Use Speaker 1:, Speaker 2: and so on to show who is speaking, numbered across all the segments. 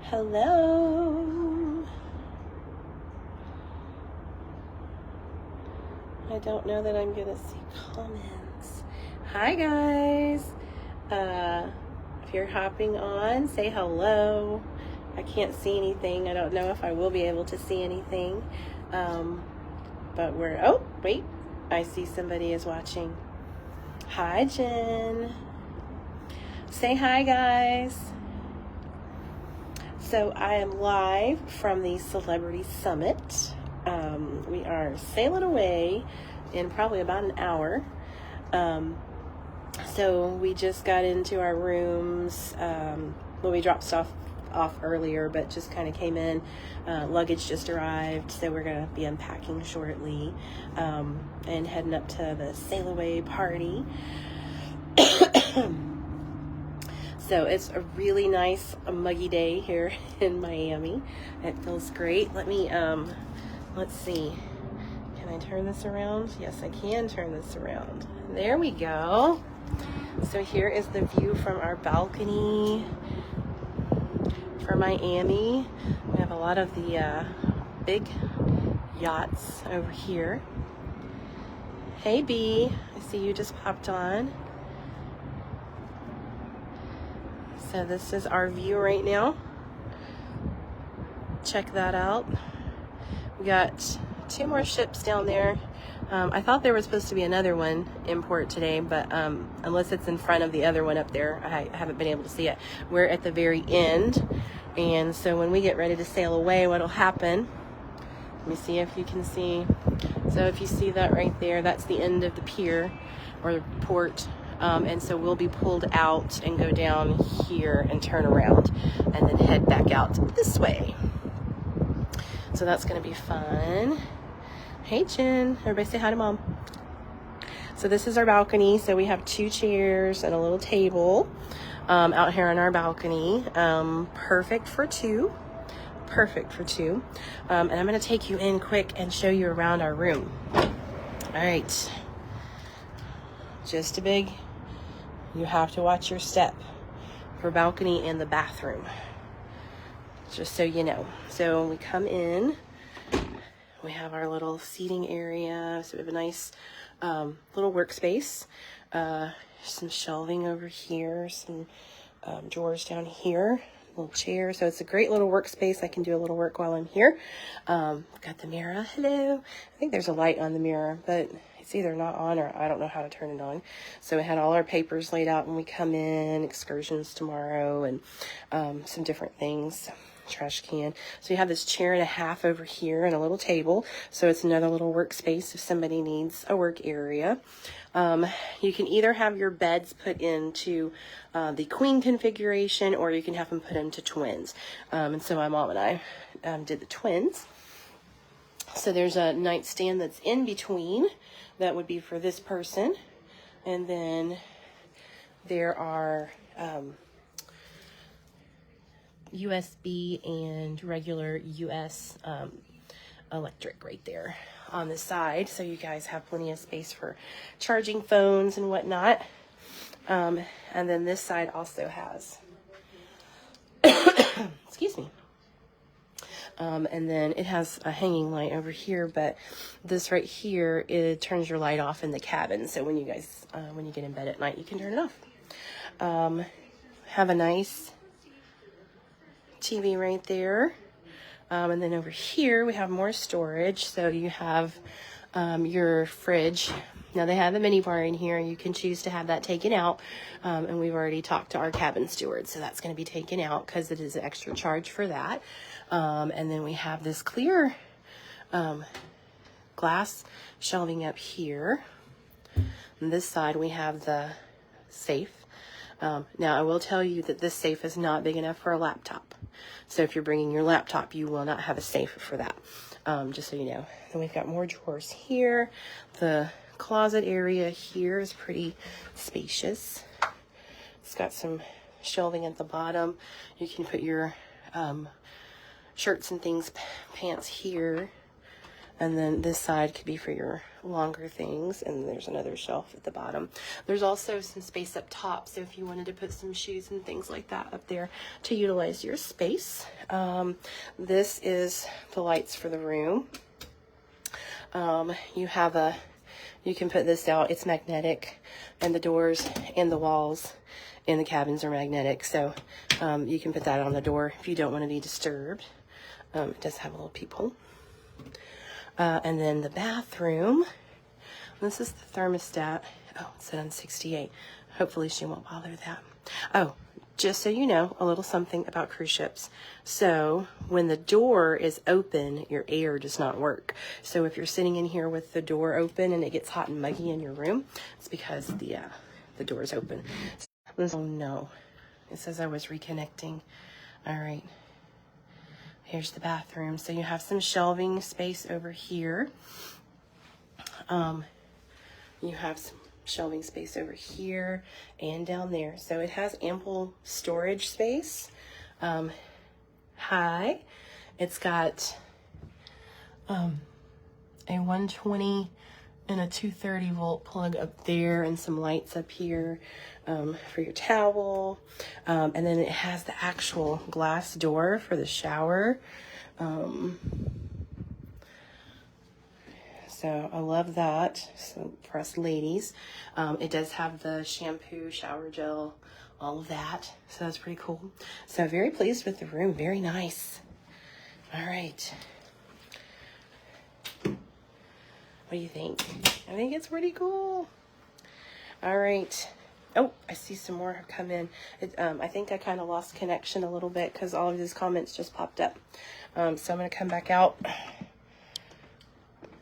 Speaker 1: Hello. I don't know that I'm gonna see comments. Hi guys. If you're hopping on, say hello. I can't see anything. I don't know if I will be able to see anything. But oh, wait. I see somebody is watching. Hi, Jen. Say hi, guys. So I am live from the Celebrity Summit. We are sailing away in probably about an hour. So we just got into our rooms. We dropped stuff off earlier, but just kind of came in. Luggage just arrived, so we're going to be unpacking shortly and heading up to the sail away party. So it's a really nice muggy day here in Miami. It feels great. Let me, let's see. Can I turn this around? Yes, I can turn this around. There we go. So here is the view from our balcony for Miami. We have a lot of the big yachts over here. Hey B, I see you just popped on. So this is our view right now. Check that out. We got 2 more ships down there. I thought there was supposed to be another one in port today, but unless it's in front of the other one up there, I haven't been able to see it. We're at the very end, and so when we get ready to sail away, what'll happen, let me see if you can see. So if you see that right there, that's the end of the pier or the port. And so we'll be pulled out and go down here and turn around and then head back out this way. So that's going to be fun. Hey, Jen. Everybody say hi to Mom. So this is our balcony. So we have 2 chairs and a little table out here on our balcony. Perfect for 2. Perfect for 2. And I'm going to take you in quick and show you around our room. All right. Just a big... You have to watch your step for balcony and the bathroom, just so you know. So when we come in, we have our little seating area. So we have a nice little workspace, some shelving over here, some drawers down here, little chair. So it's a great little workspace. I can do a little work while I'm here. Got the mirror. Hello. I think there's a light on the mirror, but it's either not on or I don't know how to turn it on. So we had all our papers laid out when we come in, excursions tomorrow, and some different things, trash can. So you have this chair and a half over here and a little table. So it's another little workspace if somebody needs a work area. You can either have your beds put into the queen configuration, or you can have them put into twins. And so my mom and I did the twins. So there's a nightstand that's in between. That would be for this person. And then there are USB and regular US electric right there on the side. So you guys have plenty of space for charging phones and whatnot. And then this side also has, excuse me. And then it has a hanging light over here, but this right here, it turns your light off in the cabin. So when you guys, when you get in bed at night, you can turn it off. Have a nice TV right there. And then over here, we have more storage. So you have your fridge. Now they have a mini bar in here. You can choose to have that taken out. And we've already talked to our cabin steward. So that's going to be taken out because it is an extra charge for that. And then we have this clear glass shelving up here. On this side, we have the safe. Now, I will tell you that this safe is not big enough for a laptop. So if you're bringing your laptop, you will not have a safe for that, just so you know. Then we've got more drawers here. The closet area here is pretty spacious. It's got some shelving at the bottom. You can put your shirts and things, pants here. And then this side could be for your longer things. And there's another shelf at the bottom. There's also some space up top. So if you wanted to put some shoes and things like that up there to utilize your space. This is the lights for the room. You can put this out. It's magnetic, and the doors and the walls in the cabins are magnetic. So you can put that on the door if you don't want to be disturbed. It does have a little peephole. And then the bathroom. This is the thermostat. Oh, it's set on 68. Hopefully she won't bother that. Oh, just so you know, a little something about cruise ships. So when the door is open, your air does not work. So if you're sitting in here with the door open and it gets hot and muggy in your room, it's because the door is open. Oh no, it says I was reconnecting. All right, here's the bathroom. So you have some shelving space over here. You have some shelving space over here and down there. So it has ample storage space. High. It's got a 120 and a 230 volt plug up there and some lights up here for your towel. And then it has the actual glass door for the shower. So I love that. So for us ladies, it does have the shampoo, shower gel, all of that. So that's pretty cool. So very pleased with the room. Very nice. All right. What do you think? I think it's pretty cool. All right. Oh, I see some more have come in. I think I kind of lost connection a little bit because all of these comments just popped up. So I'm going to come back out.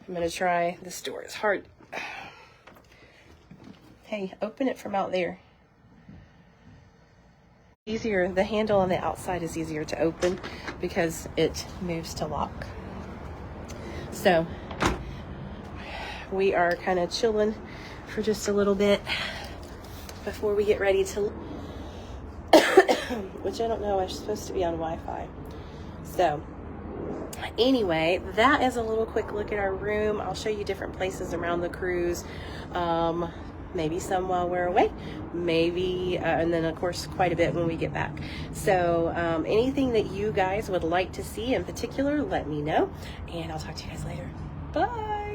Speaker 1: I'm going to try. This door is hard. Hey, open it from out there. Easier. The handle on the outside is easier to open because it moves to lock. So we are kind of chilling for just a little bit before we get ready to, which I don't know. I'm supposed to be on Wi-Fi. So anyway, that is a little quick look at our room. I'll show you different places around the cruise. Maybe some while we're away, maybe, and then of course quite a bit when we get back. So anything that you guys would like to see in particular, let me know, and I'll talk to you guys later. Bye.